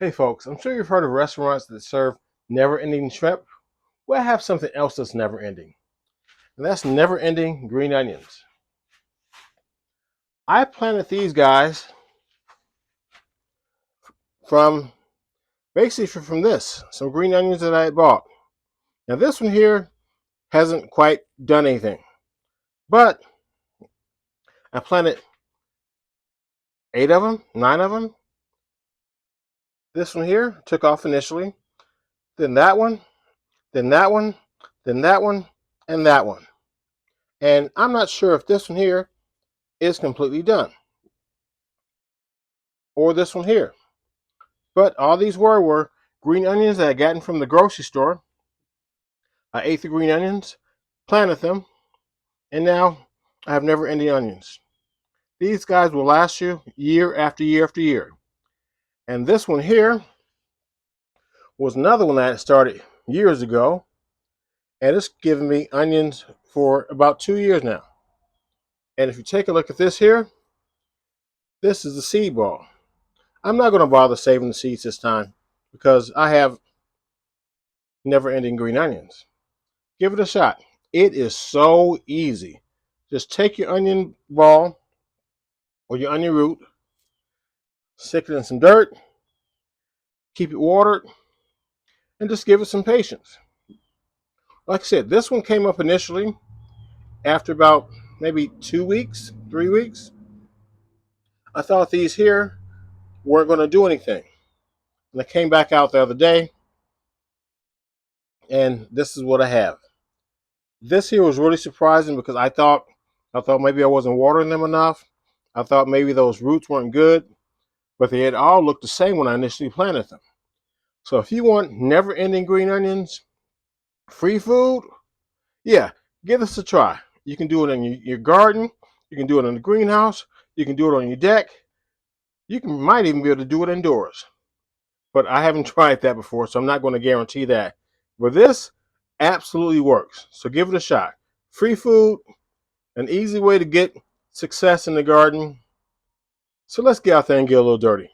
Hey folks, I'm sure you've heard of restaurants that serve never-ending shrimp. Well, I have something else that's never-ending, and that's never-ending green onions. I planted these guys from basically from some green onions that I had bought. Now this one here hasn't quite done anything, but I planted 8 of them, 9 of them. This one here took off initially, then that one, then that one, then that one, and that one. And I'm not sure if this one here is completely done, or this one here. But all these were green onions that I gotten from the grocery store. I ate the green onions, planted them, and now I have never-ending onions. These guys will last you year after year after year. And this one here was another one that I started years ago, and it's given me onions for about 2 years now. And if you take a look at this here, this is the seed ball. I'm not going to bother saving the seeds this time because I have never-ending green onions. Give it a shot. It is so easy. Just take your onion ball or your onion root, stick it in some dirt, keep it watered, and just give it some patience. Like I said, this one came up initially after about maybe 2 weeks, 3 weeks. I thought these here weren't going to do anything. And I came back out the other day, and this is what I have. This here was really surprising because I thought maybe I wasn't watering them enough. I thought maybe those roots weren't good, but they had all looked the same when I initially planted them. So if you want never-ending green onions, free food, yeah, give this a try. You can do it in your garden. You can do it in the greenhouse. You can do it on your deck. Might even be able to do it indoors. But I haven't tried that before, so I'm not going to guarantee that. But this absolutely works. So give it a shot. Free food, an easy way to get success in the garden. So let's get out there and get a little dirty.